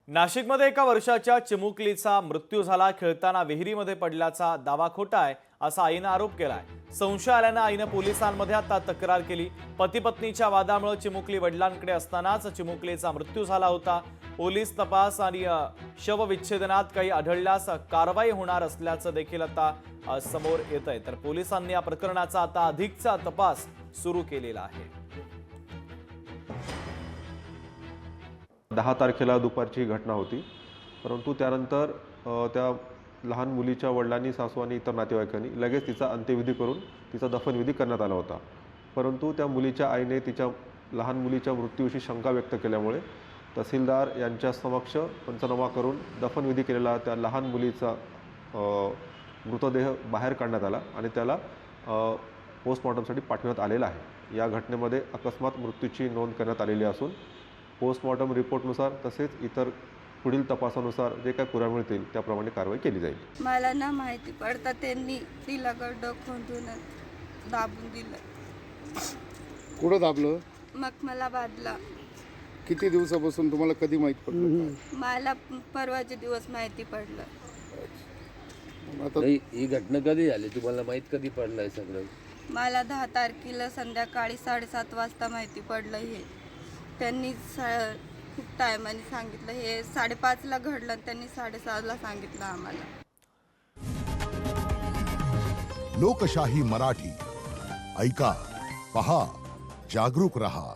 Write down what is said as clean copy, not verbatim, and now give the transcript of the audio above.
नाशिकमध्ये एका वर्षाच्या चिमुकलीचा मृत्यू झाला। खेळताना विहिरीमध्ये पडल्याचा दावा खोटा आहे असा आईनं आरोप केलाय। संशय आल्यानं आईनं पोलिसांमध्ये आता तक्रार केली। पती पत्नीच्या वादामुळे चिमुकली वडिलांकडे असतानाच चिमुकलीचा मृत्यू झाला होता। पोलीस तपास आणि शवविच्छेदनात काही आढळल्यास कारवाई होणार असल्याचं देखील आता समोर येतंय। तर पोलिसांनी या प्रकरणाचा आता अधिकचा तपास सुरू केलेला आहे। 10 तारखेला दुपारची घटना होती, परंतु त्यानंतर त्या लहान मुलीच्या वडिलांनी, सासू आणि इतर नातेवाईकांनी लगेच तिचा अंत्यविधी करून तिचा दफनविधी करण्यात आला होता। परंतु त्या मुलीच्या आईने तिच्या लहान मुलीच्या मृत्यूविषयी शंका व्यक्त केल्यामुळे तहसीलदार यांच्या समक्ष पंचनामा करून दफनविधी केलेला त्या लहान मुलीचा मृतदेह बाहेर काढण्यात आला आणि त्याला पोस्टमॉर्टमसाठी पाठवण्यात आलेला आहे। या घटनेमध्ये अकस्मात मृत्यूची नोंद करण्यात आलेली असून पोस्टमॉर्टम रिपोर्टनुसार तसेच इतर पुढील तपासानुसार जे काही पुरावे मिळतील त्याप्रमाणे कारवाई केली जाईल। मला ना माहिती पडता त्यांनी तिला गड्डं खोदून दाबून दिलं। कुठं दाबलं? मग मला बादला। किती दिवसापासून तुम्हाला कधी माहित पडलं? मला परवाचे दिवस माहिती पडलं। आता ही घटना कधी झाली तुम्हाला माहित कधी पडलंय सगळं? मला 10 तारखेला संध्याकाळी 7:30 वाजता माहिती पडलं। हे त्यांनी खूप टायमाने सांगितलं। हे 5:30ला घडलं, त्यांनी 6:30ला सांगितलं आम्हाला। लोकशाही मराठी ऐका, पहा, जागरूक रहा।